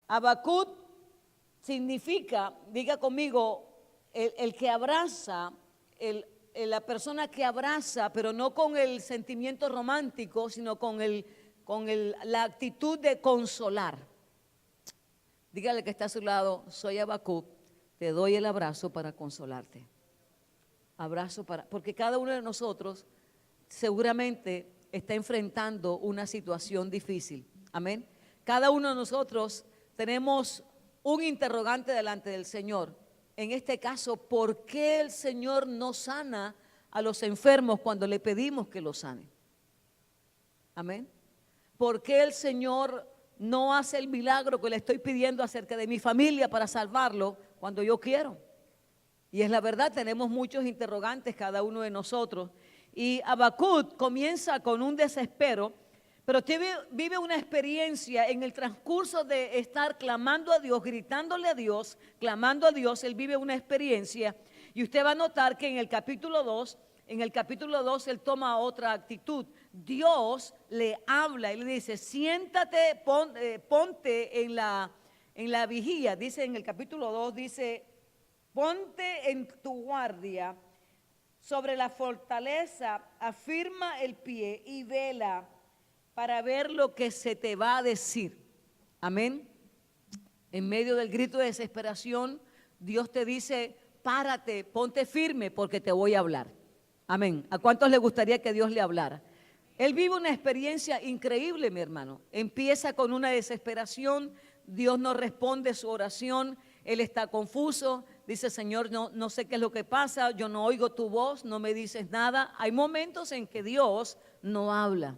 Habacuc significa, diga conmigo, el que abraza, la persona que abraza, pero no con el sentimiento romántico, sino con la actitud de consolar. Dígale que está a su lado, soy Habacuc, te doy el abrazo para consolarte. Porque cada uno de nosotros seguramente está enfrentando una situación difícil. Amén. Cada uno de nosotros tenemos un interrogante delante del Señor. En este caso, ¿por qué el Señor no sana a los enfermos cuando le pedimos que los sane? Amén. ¿Por qué el Señor no hace el milagro que le estoy pidiendo acerca de mi familia para salvarlo cuando yo quiero? Y es la verdad, tenemos muchos interrogantes cada uno de nosotros. Y Habacuc comienza con un desespero, pero vive una experiencia en el transcurso de estar clamando a Dios, gritándole a Dios, clamando a Dios. Él vive una experiencia y usted va a notar que en el capítulo 2 él toma otra actitud. Dios le habla y le dice, siéntate, ponte en la vigía. Dice en el capítulo 2, dice, ponte en tu guardia sobre la fortaleza, afirma el pie y vela para ver lo que se te va a decir. Amén. En medio del grito de desesperación, Dios te dice, párate, ponte firme porque te voy a hablar. Amén. ¿A cuántos les gustaría que Dios le hablara? Él vive una experiencia increíble, mi hermano. Empieza con una desesperación, Dios no responde su oración, él está confuso, dice, Señor, no sé qué es lo que pasa, yo no oigo tu voz, no me dices nada. Hay momentos en que Dios no habla.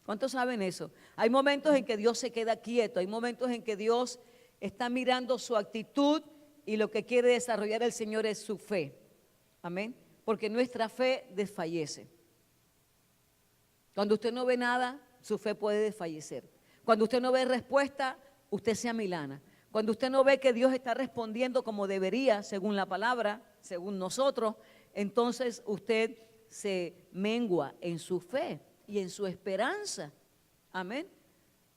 ¿Cuántos saben eso? Hay momentos en que Dios se queda quieto, hay momentos en que Dios está mirando su actitud y lo que quiere desarrollar el Señor es su fe. Amén. Porque nuestra fe desfallece. Cuando usted no ve nada, su fe puede desfallecer. Cuando usted no ve respuesta, usted se amilana. Cuando usted no ve que Dios está respondiendo como debería, según la palabra, según nosotros, entonces usted se mengua en su fe y en su esperanza. Amén.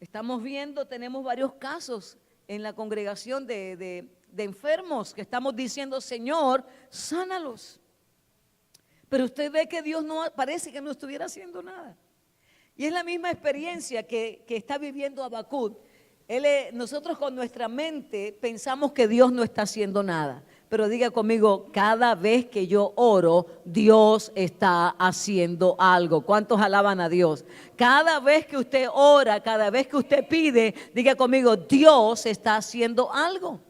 Estamos viendo, tenemos varios casos en la congregación de enfermos que estamos diciendo, Señor, sánalos. Pero usted ve que Dios no, parece que no estuviera haciendo nada. Y es la misma experiencia que está viviendo Habacuc. Nosotros con nuestra mente pensamos que Dios no está haciendo nada. Pero diga conmigo, cada vez que yo oro, Dios está haciendo algo. ¿Cuántos alaban a Dios? Cada vez que usted ora, cada vez que usted pide, diga conmigo, Dios está haciendo algo.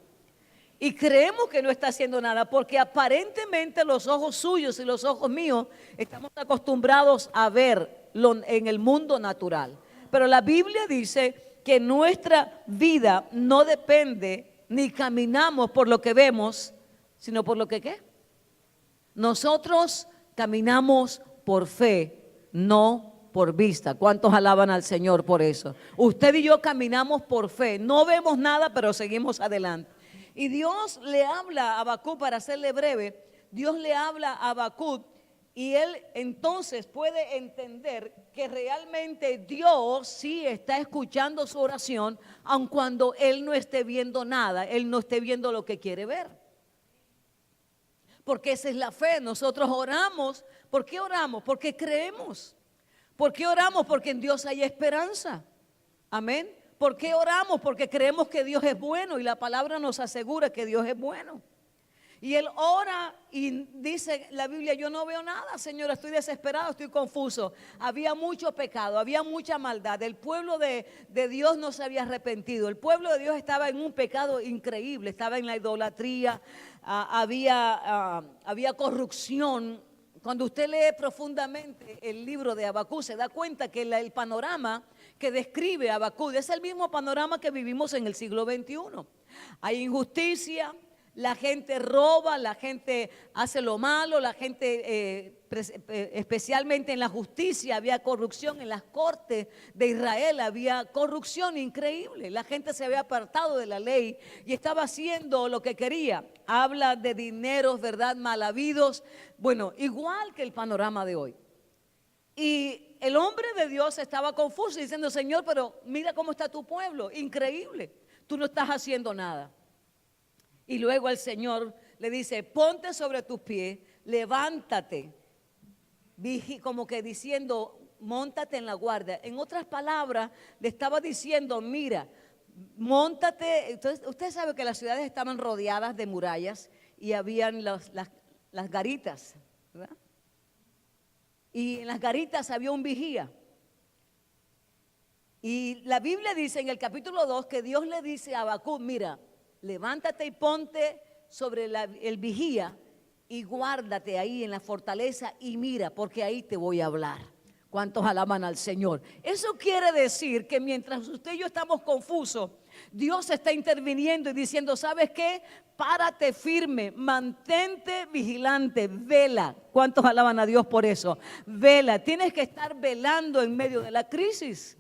Y creemos que no está haciendo nada porque aparentemente los ojos suyos y los ojos míos estamos acostumbrados a verlo en el mundo natural. Pero la Biblia dice que nuestra vida no depende ni caminamos por lo que vemos, sino por lo que ¿qué? Nosotros caminamos por fe, no por vista. ¿Cuántos alaban al Señor por eso? Usted y yo caminamos por fe, no vemos nada, pero seguimos adelante. Y Dios le habla a Habacuc, para hacerle breve, Dios le habla a Habacuc y él entonces puede entender que realmente Dios sí está escuchando su oración, aun cuando él no esté viendo nada, él no esté viendo lo que quiere ver. Porque esa es la fe, nosotros oramos. ¿Por qué oramos? Porque creemos. ¿Por qué oramos? Porque en Dios hay esperanza. Amén. ¿Por qué oramos? Porque creemos que Dios es bueno y la palabra nos asegura que Dios es bueno. Y él ora y dice la Biblia, yo no veo nada, Señor, estoy desesperado, estoy confuso. Había mucho pecado, había mucha maldad. El pueblo de Dios no se había arrepentido. El pueblo de Dios estaba en un pecado increíble, estaba en la idolatría, había corrupción. Cuando usted lee profundamente el libro de Habacuc, se da cuenta que el panorama que describe Habacuc es el mismo panorama que vivimos en el siglo XXI. Hay injusticia, la gente roba, la gente hace lo malo, la gente, especialmente en la justicia, había corrupción. En las cortes de Israel había corrupción increíble. La gente se había apartado de la ley y estaba haciendo lo que quería. Habla de dineros, ¿verdad?, mal habidos. Bueno, igual que el panorama de hoy. Y el hombre de Dios estaba confuso diciendo, Señor, pero mira cómo está tu pueblo, increíble. tú no estás haciendo nada. Y luego el Señor le dice, ponte sobre tus pies, levántate, como que diciendo, móntate en la guardia. En otras palabras, le estaba diciendo, mira, móntate. Entonces, usted sabe que las ciudades estaban rodeadas de murallas y habían las garitas, ¿verdad? Y en las garitas había un vigía. Y la Biblia dice en el capítulo 2 que Dios le dice a Habacuc, mira, levántate y ponte sobre el vigía y guárdate ahí en la fortaleza y mira, porque ahí te voy a hablar. ¿Cuántos alaban al Señor? Eso quiere decir que mientras usted y yo estamos confusos, Dios está interviniendo y diciendo, ¿sabes qué? Párate firme, mantente vigilante, vela. ¿Cuántos alaban a Dios por eso? Vela, tienes que estar velando en medio de la crisis.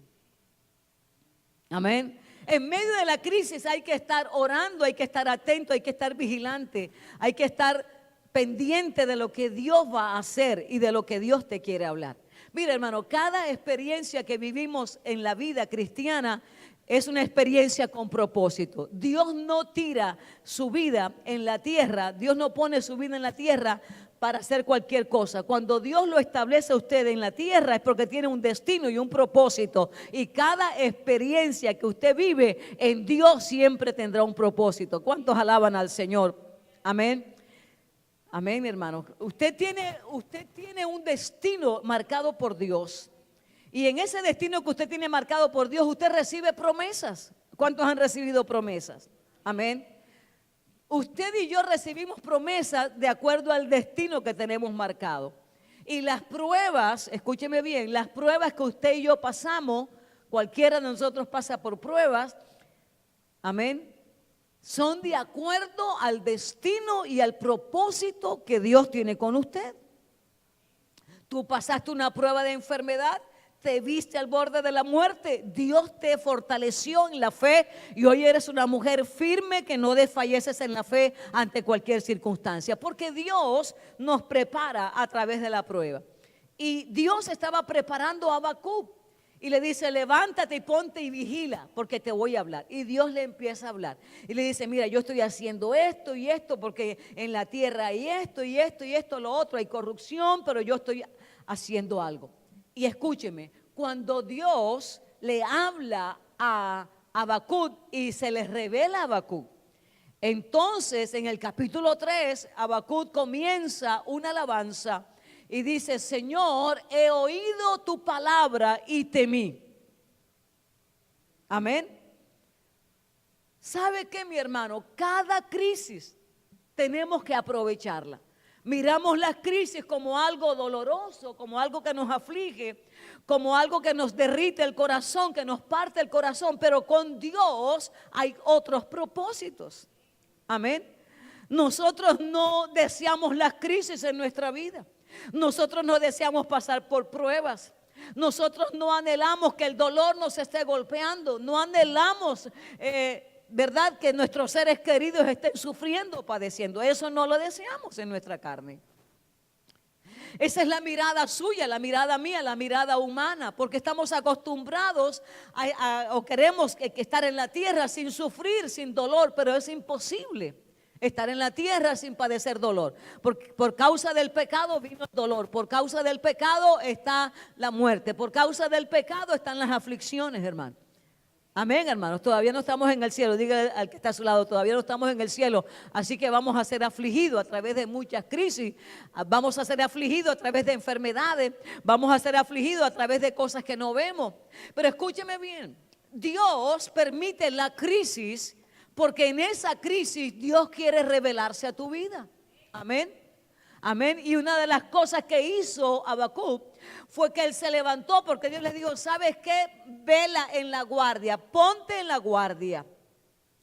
Amén. En medio de la crisis hay que estar orando, hay que estar atento, hay que estar vigilante, hay que estar pendiente de lo que Dios va a hacer y de lo que Dios te quiere hablar. Mira, hermano, cada experiencia que vivimos en la vida cristiana es una experiencia con propósito. Dios no tira su vida en la tierra, Dios no pone su vida en la tierra para hacer cualquier cosa. Cuando Dios lo establece a usted en la tierra es porque tiene un destino y un propósito. Y cada experiencia que usted vive en Dios siempre tendrá un propósito. ¿Cuántos alaban al Señor? Amén. Amén, mi hermano. Usted tiene un destino marcado por Dios. Y en ese destino que usted tiene marcado por Dios, usted recibe promesas. ¿Cuántos han recibido promesas? Amén. Usted y yo recibimos promesas de acuerdo al destino que tenemos marcado. Y las pruebas, escúcheme bien, las pruebas que usted y yo pasamos, cualquiera de nosotros pasa por pruebas, amén, son de acuerdo al destino y al propósito que Dios tiene con usted. Tú pasaste una prueba de enfermedad, te viste al borde de la muerte, Dios te fortaleció en la fe y hoy eres una mujer firme que no desfalleces en la fe ante cualquier circunstancia, porque Dios nos prepara a través de la prueba. Y Dios estaba preparando a Habacuc y le dice, levántate y ponte y vigila porque te voy a hablar. Y Dios le empieza a hablar y le dice, mira, yo estoy haciendo esto y esto porque en la tierra hay esto y esto y esto, lo otro, hay corrupción, pero yo estoy haciendo algo. Y escúcheme, cuando Dios le habla a Habacuc y se le revela a Habacuc, entonces en el capítulo 3, Habacuc comienza una alabanza y dice, Señor, he oído tu palabra y temí. Amén. ¿Sabe qué, mi hermano? Cada crisis tenemos que aprovecharla. Miramos las crisis como algo doloroso, como algo que nos aflige, como algo que nos derrite el corazón, que nos parte el corazón, pero con Dios hay otros propósitos. Amén. Nosotros no deseamos las crisis en nuestra vida. Nosotros no deseamos pasar por pruebas. Nosotros no anhelamos que el dolor nos esté golpeando. No anhelamos ¿verdad? Que nuestros seres queridos estén sufriendo o padeciendo. Eso no lo deseamos en nuestra carne. Esa es la mirada suya, la mirada mía, la mirada humana, porque estamos acostumbrados o queremos estar en la tierra sin sufrir, sin dolor, pero es imposible estar en la tierra sin padecer dolor. Por causa del pecado vino el dolor, por causa del pecado está la muerte, por causa del pecado están las aflicciones, hermano. Amén, hermanos, todavía no estamos en el cielo. Dígale al que está a su lado, todavía no estamos en el cielo. Así que vamos a ser afligidos a través de muchas crisis. Vamos a ser afligidos a través de enfermedades. Vamos a ser afligidos a través de cosas que no vemos. Pero escúcheme bien, Dios permite la crisis porque en esa crisis Dios quiere revelarse a tu vida. Amén. Amén. Y una de las cosas que hizo Habacuc fue que él se levantó porque Dios le dijo, ¿sabes qué? Vela en la guardia, ponte en la guardia.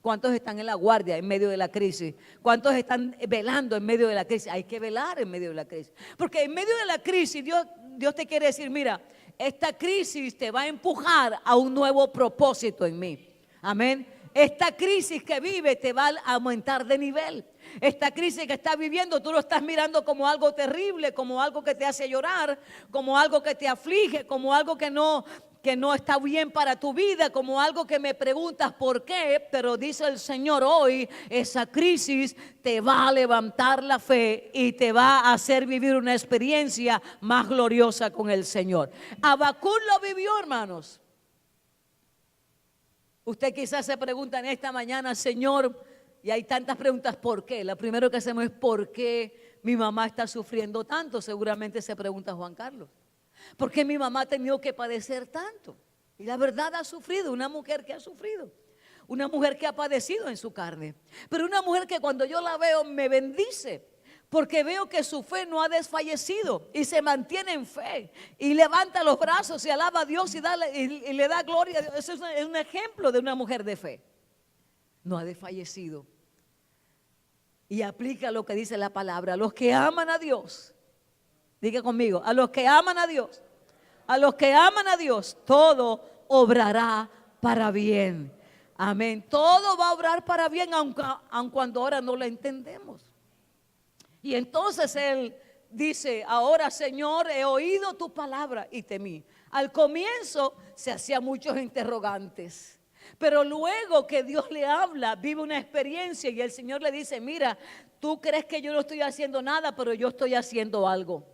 ¿Cuántos están en la guardia en medio de la crisis? ¿Cuántos están velando en medio de la crisis? Hay que velar en medio de la crisis. Porque en medio de la crisis Dios te quiere decir, mira, esta crisis te va a empujar a un nuevo propósito en mí. Amén. Esta crisis que vive te va a aumentar de nivel. Esta crisis que estás viviendo, tú lo estás mirando como algo terrible, como algo que te hace llorar, como algo que te aflige, como algo que no que no está bien para tu vida, como algo que me preguntas por qué, pero dice el Señor hoy, esa crisis te va a levantar la fe y te va a hacer vivir una experiencia más gloriosa con el Señor. Habacuc lo vivió, hermanos. Usted quizás se pregunta en esta mañana, Señor, y hay tantas preguntas, ¿por qué? La primera que hacemos es ¿por qué mi mamá está sufriendo tanto? Seguramente se pregunta Juan Carlos. ¿Por qué mi mamá ha tenido que padecer tanto? Y la verdad ha sufrido, una mujer que ha sufrido, una mujer que ha padecido en su carne, pero una mujer que cuando yo la veo me bendice, porque veo que su fe no ha desfallecido y se mantiene en fe y levanta los brazos y alaba a Dios y le da gloria a Dios. Eso es un ejemplo de una mujer de fe. No ha desfallecido y aplica lo que dice la palabra. Los que aman a Dios, diga conmigo, a los que aman a Dios, a los que aman a Dios, todo obrará para bien. Amén. Todo va a obrar para bien, aun cuando ahora no lo entendemos. Y entonces él dice, ahora Señor, he oído tu palabra y temí. Al comienzo se hacía muchos interrogantes. Pero luego que Dios le habla, vive una experiencia y el Señor le dice, mira, tú crees que yo no estoy haciendo nada, pero yo estoy haciendo algo.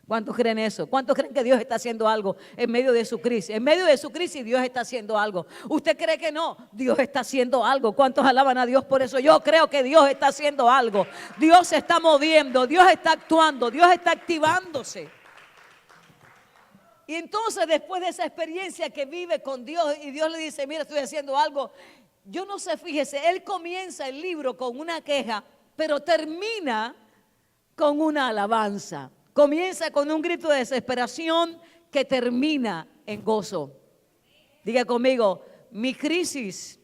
¿Cuántos creen eso? ¿Cuántos creen que Dios está haciendo algo en medio de su crisis? En medio de su crisis Dios está haciendo algo. ¿Usted cree que no? Dios está haciendo algo. ¿Cuántos alaban a Dios por eso? Yo creo que Dios está haciendo algo. Dios se está moviendo, Dios está actuando, Dios está activándose. Y entonces después de esa experiencia que vive con Dios y Dios le dice, mira, estoy haciendo algo. Yo no sé, fíjese, él comienza el libro con una queja, pero termina con una alabanza. Comienza con un grito de desesperación que termina en gozo. Diga conmigo, mi crisis